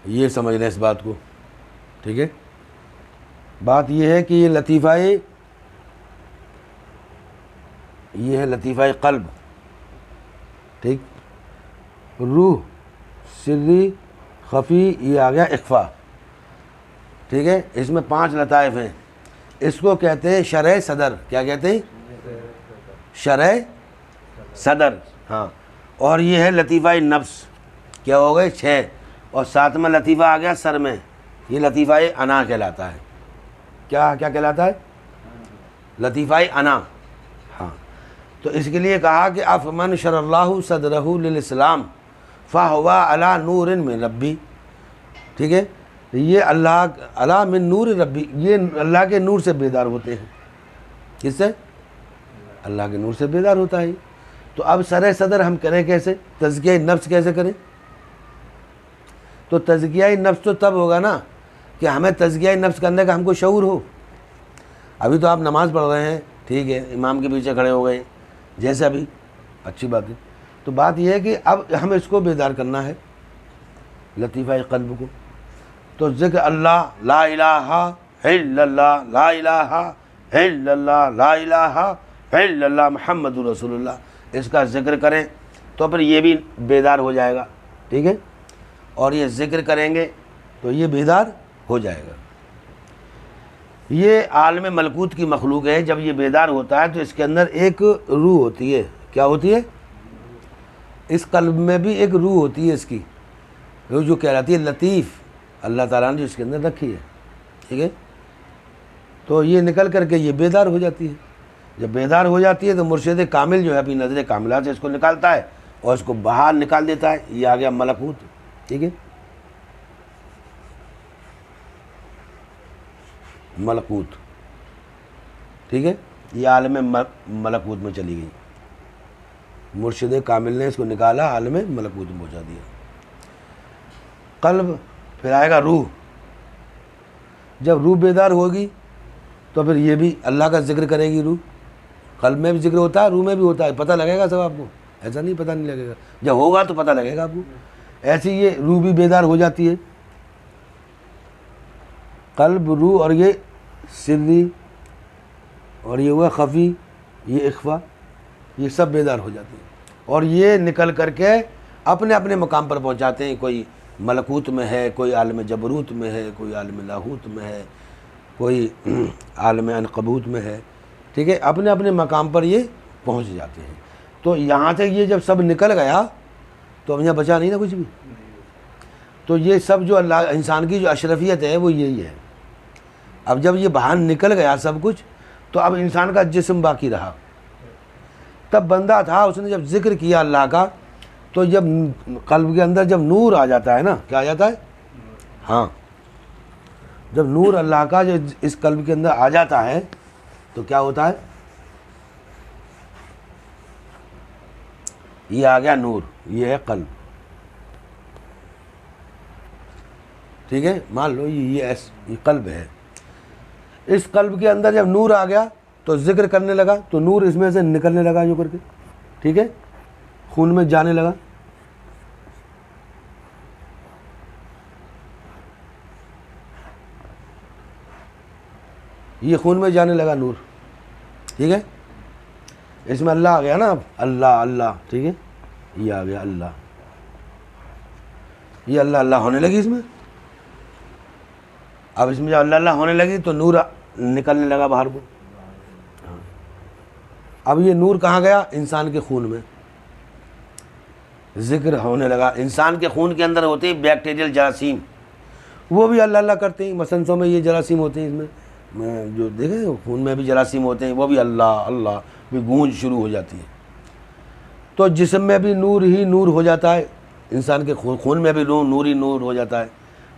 یہ سمجھ لیں اس بات کو، ٹھیک ہے۔ بات یہ ہے کہ یہ ہے لطیفہ قلب، ٹھیک۔ روح، سری، خفی، یہ آ گیا اخفا، ٹھیک ہے۔ اس میں 5 لطائف ہیں۔ اس کو کہتے ہیں شرح صدر۔ کیا کہتے ہیں؟ شرح صدر، ہاں۔ اور یہ ہے لطیفہ نفس، کیا ہو گئے 6، اور 7واں لطیفہ آ گیا سر میں، یہ لطیفہ انا کہلاتا ہے۔ کیا کہلاتا ہے؟ لطیفہ انا، ہاں۔ تو اس کے لیے کہا کہ افمن شرح اللہ صدرہ للاسلام فہو علی نور من ربی، ٹھیک ہے۔ یہ اللہ علی من نور ربی، یہ اللہ کے نور سے بیدار ہوتے ہیں۔ کس سے؟ اللہ کے نور سے بیدار ہوتا ہے۔ تو اب شرح صدر ہم کریں کیسے؟ تزکیہ نفس کیسے کریں؟ تو تزکیہ نفس تو تب ہوگا نا کہ ہمیں تزکیہ نفس کرنے کا ہم کو شعور ہو۔ ابھی تو آپ نماز پڑھ رہے ہیں، ٹھیک ہے، امام کے پیچھے کھڑے ہو گئے جیسے ابھی، اچھی بات ہے۔ تو بات یہ ہے کہ اب ہمیں اس کو بیدار کرنا ہے، لطیفہ قلب کو۔ تو ذکر اللہ، لا الہ الا اللہ، لا الہ الا اللہ، لا الہ الا اللہ محمد رسول اللہ، اس کا ذکر کریں تو پھر یہ بھی بیدار ہو جائے گا، ٹھیک ہے۔ اور یہ ذکر کریں گے تو یہ بیدار ہو جائے گا۔ یہ عالم ملکوت کی مخلوق ہے، جب یہ بیدار ہوتا ہے تو اس کے اندر ایک روح ہوتی ہے۔ کیا ہوتی ہے؟ اس قلب میں بھی ایک روح ہوتی ہے، اس کی روح جو کہلاتی ہے لطیف، اللہ تعالیٰ نے جو اس کے اندر رکھی ہے، ٹھیک ہے۔ تو یہ نکل کر کے یہ بیدار ہو جاتی ہے۔ جب بیدار ہو جاتی ہے تو مرشد کامل جو ہے اپنی نظر کاملہ سے اس کو نکالتا ہے اور اس کو باہر نکال دیتا ہے۔ یہ آ گیا ملکوت، ٹھیک ہے، ملکوت، ٹھیک ہے۔ یہ عالم ملکوت میں چلی گئی، مرشد کامل نے اس کو نکالا، عالم ملکوت میں پہنچا دیا۔ قلب، پھر آئے گا روح۔ جب روح بیدار ہوگی تو پھر یہ بھی اللہ کا ذکر کرے گی روح۔ قلب میں بھی ذکر ہوتا ہے، روح میں بھی ہوتا ہے، پتہ لگے گا سب آپ کو، ایسا نہیں پتہ نہیں لگے گا، جب ہوگا تو پتہ لگے گا آپ کو۔ ایسی یہ روح بھی بیدار ہو جاتی ہے، قلب، روح، اور یہ سری، اور یہ ہوا خفی، یہ اخفا، یہ سب بیدار ہو جاتے ہیں، اور یہ نکل کر کے اپنے اپنے مقام پر پہنچاتے ہیں۔ کوئی ملکوت میں ہے، کوئی عالم جبروت میں ہے، کوئی عالم لاہوت میں ہے، کوئی عالم عنقبوت میں ہے، ٹھیک ہے۔ اپنے اپنے مقام پر یہ پہنچ جاتے ہیں۔ تو یہاں سے یہ جب سب نکل گیا تو اب یہاں بچا نہیں نا کچھ بھی۔ تو یہ سب جو اللہ انسان کی جو اشرفیت ہے وہ یہی ہے۔ اب جب یہ باہر نکل گیا سب کچھ تو اب انسان کا جسم باقی رہا۔ تب بندہ تھا، اس نے جب ذکر کیا اللہ کا تو جب قلب کے اندر جب نور آ جاتا ہے نا، کیا آ جاتا ہے؟ ہاں، جب نور اللہ کا جو اس قلب کے اندر آ جاتا ہے تو کیا ہوتا ہے؟ یہ آ گیا نور، یہ ہے قلب، ٹھیک ہے۔ مان لو یہ قلب ہے۔ اس قلب کے اندر جب نور آ گیا تو ذکر کرنے لگا تو نور اس میں سے نکلنے لگا یوں کر کے، ٹھیک ہے، خون میں جانے لگا۔ یہ خون میں جانے لگا نور، ٹھیک ہے۔ اس میں اللہ آ گیا نا، اب اللہ اللہ، ٹھیک ہے، یہ آ گیا اللہ، یہ اللہ اللہ ہونے لگی اس میں۔ اب اس میں جب اللہ اللہ ہونے لگی تو نور نکلنے لگا باہر کو۔ اب یہ نور کہاں گیا؟ انسان کے خون میں ذکر ہونے لگا۔ انسان کے خون کے اندر ہوتے ہیں بیکٹیریل جراثیم، وہ بھی اللہ اللہ کرتے ہیں۔ مسنسوں میں یہ جراثیم ہوتے ہیں، اس میں جو دیکھیں خون میں بھی جراثیم ہوتے ہیں، وہ بھی اللہ اللہ بھی گونج شروع ہو جاتی ہے۔ تو جسم میں بھی نور ہی نور ہو جاتا ہے، انسان کے خون میں بھی نور ہی نور ہو جاتا ہے،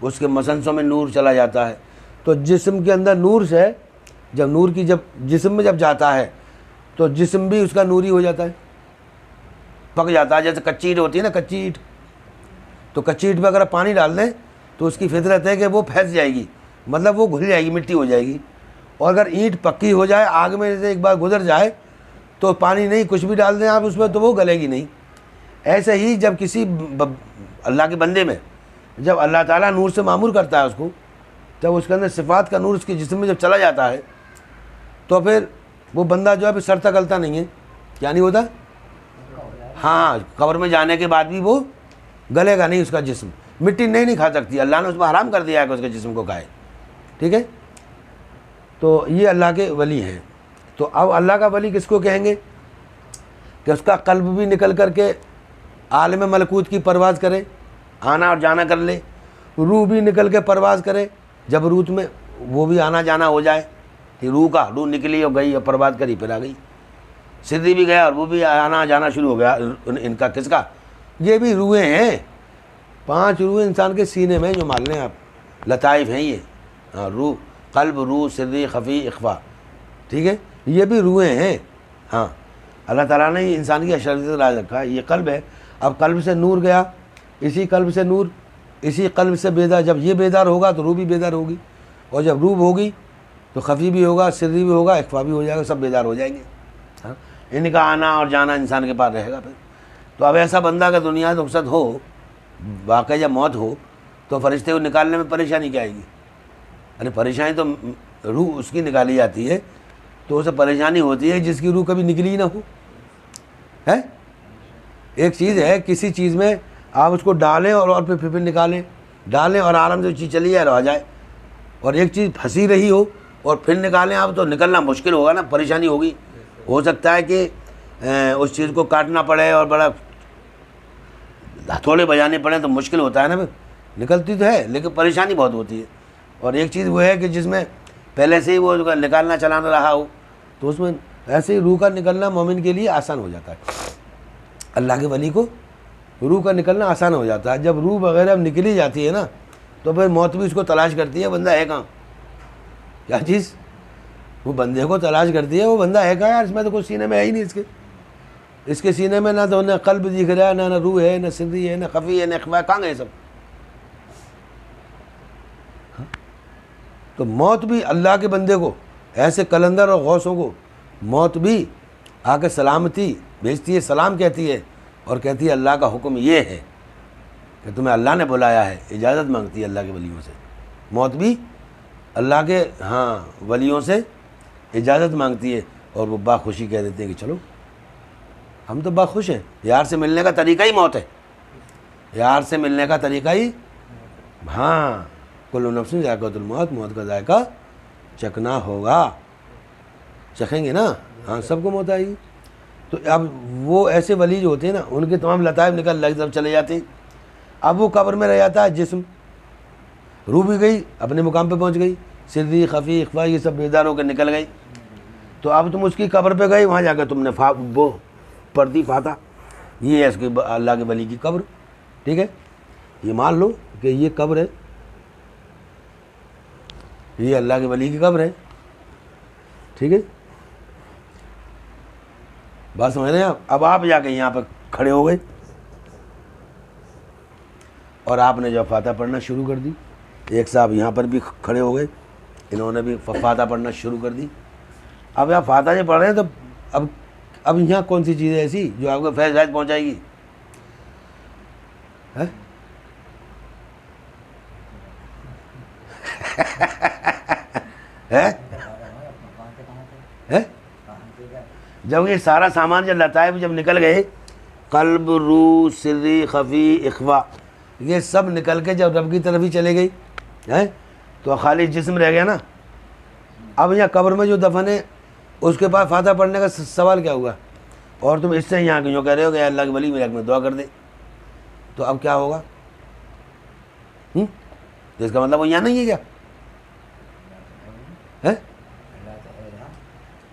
اس کے مسنسوں میں نور چلا جاتا ہے۔ تو جسم کے اندر نور سے جب نور کی جب جسم میں جب جاتا ہے تو جسم بھی اس کا نوری ہو جاتا ہے، پک جاتا ہے۔ جیسے کچی اینٹ ہوتی ہے نا، کچی اینٹ، تو کچی اینٹ پہ اگر پانی ڈال دیں تو اس کی فطرت ہے کہ وہ پھنس جائے گی، مطلب وہ گھل جائے گی، مٹی ہو جائے گی۔ اور اگر اینٹ پکی ہو جائے، آگ میں سے ایک بار گزر جائے تو پانی نہیں، کچھ بھی ڈال دیں آپ اس میں تو وہ گلے گی نہیں۔ ایسے ہی جب کسی اللہ کے بندے میں جب اللہ تعالیٰ نور سے معمور کرتا ہے اس کو، جب اس کے اندر صفات کا نور اس کے جسم میں جب چلا جاتا ہے تو پھر وہ بندہ جو ہے پھر سرتا گلتا نہیں ہے. کیا نہیں ہوتا؟ ہاں، قبر میں جانے کے بعد بھی وہ گلے گا نہیں. اس کا جسم مٹی نہیں کھا سکتی، اللہ نے اس کو حرام کر دیا ہے کہ اس کے جسم کو کھائے. ٹھیک ہے، تو یہ اللہ کے ولی ہیں. تو اب اللہ کا ولی کس کو کہیں گے؟ کہ اس کا قلب بھی نکل کر کے عالم ملکوت کی پرواز کرے، آنا اور جانا کر لے، روح بھی نکل کے پرواز کرے، جب روح میں وہ بھی آنا جانا ہو جائے کہ روح نکلی اور گئی اور پرواز کری پھر آ گئی، سدھی بھی گیا اور وہ بھی آنا جانا شروع ہو گیا. ان کا کس کا؟ یہ بھی روحیں ہیں، 5 روحیں انسان کے سینے میں جو مان لیں آپ، لطائف ہیں یہ. ہاں، روح، قلب، روح، سری، خفی، اخفا. ٹھیک ہے، یہ بھی روحیں ہیں. ہاں، اللہ تعالیٰ نے انسان کی اشرت راز رکھا ہے. یہ قلب ہے. اب قلب سے نور گیا، اسی قلب سے نور، اسی قلب سے بیدار. جب یہ بیدار ہوگا تو روح بھی بیدار ہوگی، اور جب روح ہوگی تو خفی بھی ہوگا، سری بھی ہوگا، اخفا بھی ہو جائے گا، سب بیدار ہو جائیں گے. ہاں، ان کا آنا اور جانا انسان کے پاس رہے گا پھر. تو اب ایسا بندہ اگر دنیا میں رخصت ہو، واقع یا موت ہو، تو فرشتے کو نکالنے میں پریشانی کیا آئے گی؟ یعنی پریشانی تو روح اس کی نکالی جاتی ہے، تو اسے پریشانی ہوتی ہے جس کی روح کبھی نکلی ہی نہ ہو. ہے ایک چیز ہے، کسی چیز میں آپ اس کو ڈالیں اور پھر نکالیں، ڈالیں اور آرام سے وہ چیز چلی جائے رہ جائے. اور ایک چیز پھنسی رہی ہو اور پھر نکالیں آپ، تو نکلنا مشکل ہوگا نا، پریشانی ہوگی. ہو سکتا ہے کہ اس چیز کو کاٹنا پڑے اور بڑا ہتھوڑے بجانے پڑیں تو مشکل ہوتا ہے نا. پھر نکلتی تو ہے لیکن پریشانی بہت ہوتی ہے. اور ایک چیز وہ ہے کہ جس میں پہلے سے ہی وہ نکالنا چلانا رہا ہو، تو اس میں ایسے ہی روح کا نکلنا مومن کے لیے آسان ہو جاتا ہے. اللہ کے ولی کو روح کا نکلنا آسان ہو جاتا ہے. جب روح وغیرہ نکلی جاتی ہے نا، تو پھر موت بھی اس کو تلاش کرتی ہے، بندہ ہے کہاں؟ کیا چیز؟ وہ بندے کو تلاش کرتی ہے، وہ بندہ ہے کہاں یار؟ اس میں تو کوئی سینے میں ہے ہی نہیں. اس کے سینے میں نہ تو نہ قلب دکھ رہا ہے، نہ روح ہے، نہ سری ہے، نہ خفی ہے، نہ اخفا ہے. کہاں گئے سب؟ تو موت بھی اللہ کے بندے کو، ایسے کلندر اور غوثوں کو موت بھی آ کے سلامتی بھیجتی ہے، سلام کہتی ہے، اور کہتی ہے اللہ کا حکم یہ ہے کہ تمہیں اللہ نے بلایا ہے. اجازت مانگتی ہے اللہ کے ولیوں سے. موت بھی اللہ کے ولیوں سے اجازت مانگتی ہے، اور وہ باخوشی کہہ دیتے ہیں کہ چلو ہم تو باخوش ہیں. یار سے ملنے کا طریقہ ہی موت ہے. یار سے ملنے کا طریقہ ہی، ہاں، کل نفس ذائقۃ الموت، موت کا ذائقہ چکھنا ہوگا. چکھیں گے نا، ہاں، سب کو موت آئے گی. تو اب وہ ایسے ولی جو ہوتے ہیں نا، ان کے تمام لطائف نکل اللہ کی طرف چلے جاتے ہیں. اب وہ قبر میں رہ جاتا ہے جسم، روح بھی گئی اپنے مقام پہ پہنچ گئی، سری، خفی، اخفا یہ سب بیدار ہو کے نکل گئی. تو اب تم اس کی قبر پہ گئے، وہاں جا کے تم نے وہ پردی فاتح. یہ ہے اس کی اللہ کے ولی کی قبر. ٹھیک ہے، یہ مان لو کہ یہ قبر ہے، یہ اللہ کے ولی کی قبر ہے. ٹھیک ہے، بات سمجھ رہے ہیں آپ؟ اب آپ جا کے یہاں پہ کھڑے ہو گئے اور آپ نے جو فاتحہ پڑھنا شروع کر دی. ایک صاحب یہاں پر بھی کھڑے ہو گئے، انہوں نے بھی فاتحہ پڑھنا شروع کر دی. اب آپ فاتحہ جو پڑھ رہے ہیں تو اب یہاں کون سی چیز ہے ایسی جو آپ کو فیض ہدایت پہنچائے گی؟ جب یہ سارا سامان جب لطائف جب نکل گئے، قلب، روح، سری، خفی، اخفا، یہ سب نکل کے جب رب کی طرف ہی چلے گئی تو خالی جسم رہ گیا نا. اب یہاں قبر میں جو دفن ہے اس کے بعد فاتحہ پڑھنے کا سوال کیا ہوا؟ اور تم اس سے یہاں کیوں کہہ رہے ہو کہ اللہ کے ولی میرے حق میں دعا کر دے. تو اب کیا ہوگا؟ تو اس کا مطلب وہ یہاں نہیں ہے کیا؟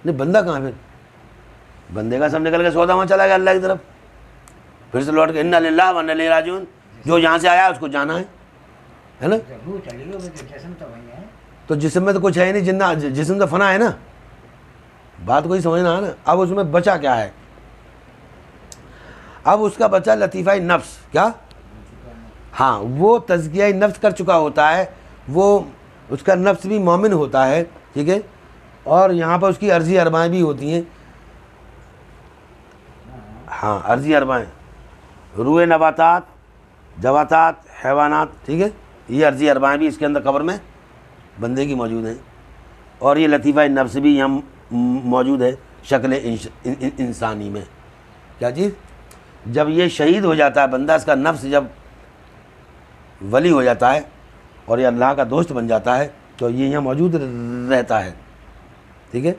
نہیں، بندہ کہاں؟ پھر بندے کا سب نکل کے سودا وہاں چلا گیا اللہ کی طرف، پھر سے لوٹ کے انا للہ و انا الیہ راجعون. جو یہاں سے آیا اس کو جانا ہے نا. تو جسم میں تو کچھ ہے ہی نہیں، جسم تو فنا ہے نا. بات کوئی سمجھنا ہے نا. اب اس میں بچا کیا ہے؟ اب اس کا بچا لطیفہ نفس. کیا؟ ہاں، وہ تزکیہ نفس کر چکا ہوتا ہے، وہ اس کا نفس بھی مومن ہوتا ہے. ٹھیک ہے، اور یہاں پر اس کی عرضی اربائیں بھی ہوتی ہیں. ہاں، عرضی اربائیں، روح نباتات، جواتات، حیوانات، ٹھیک ہے، یہ عرضی ارواحیں بھی اس کے اندر قبر میں بندے کی موجود ہیں، اور یہ لطیفہ نفس بھی یہاں موجود ہے شکل انسانی میں۔ کیا چیز؟ جب یہ شہید ہو جاتا ہے بندہ، اس کا نفس جب ولی ہو جاتا ہے اور یہ اللہ کا دوست بن جاتا ہے تو یہ یہاں موجود رہتا ہے، ٹھیک ہے۔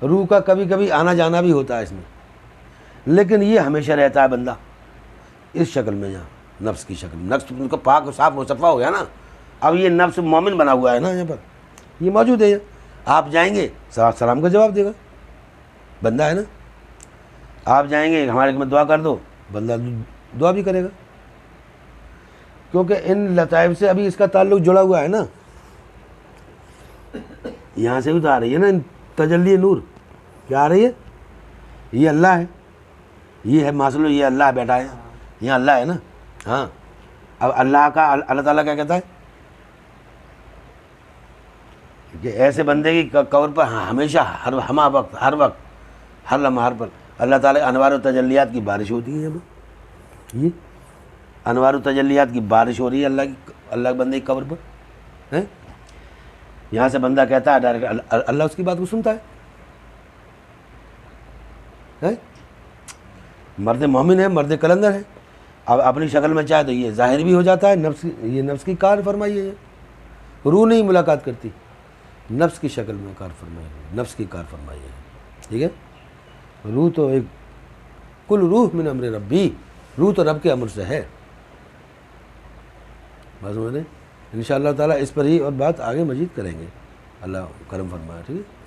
روح کا کبھی کبھی آنا جانا بھی ہوتا ہے اس میں، لیکن یہ ہمیشہ رہتا ہے بندہ اس شکل میں، یہاں نفس کی شکل میں۔ نفس ان کو پاک و صاف مصفہ ہو گیا نا، اب یہ نفس مومن بنا ہوا ہے نا، یہاں پر یہ موجود ہے یہاں۔ آپ جائیں گے سلام کا جواب دے گا، بندہ ہے نا۔ آپ جائیں گے ہمارے میں دعا کر دو، بندہ دعا بھی کرے گا، کیونکہ ان لطائف سے ابھی اس کا تعلق جڑا ہوا ہے نا، یہاں سے بھی تو آ رہی ہے نا تجلی نور۔ کیا آ رہی ہے؟ یہ اللہ ہے، یہ ہے ماسلو، یہ اللہ بیٹھا ہے یہاں، اللہ ہے نا۔ ہاں، اب اللہ کا اللہ تعالیٰ کیا کہتا ہے کہ ایسے بندے کی قبر پر ہمیشہ ہر وقت ہر لمحہ ہر پر اللہ تعالیٰ انوار و تجلیات کی بارش ہوتی ہے۔ یہ انوار و تجلیات کی بارش ہو رہی ہے اللہ کے بندے کی قبر پر، ہیں؟ یہاں سے بندہ کہتا ہے ڈائریکٹ اللہ اس کی بات کو سنتا ہے۔ مرد مومن ہے، مرد کلندر ہے، اب اپنی شکل میں چاہے تو یہ ظاہر بھی ہو جاتا ہے، یہ نفس کی کار فرمائی ہے، روح نہیں ملاقات کرتی، نفس کی شکل میں کار فرمائی ہے، نفس کی کار فرمائی ہے، ٹھیک ہے۔ روح تو ایک کل روح من امر ربی، روح تو رب کے امر سے ہے۔ بس میں نے انشاءاللہ تعالیٰ اس پر ہی اور بات آگے مزید کریں گے، اللہ کرم فرمائے، ٹھیک ہے۔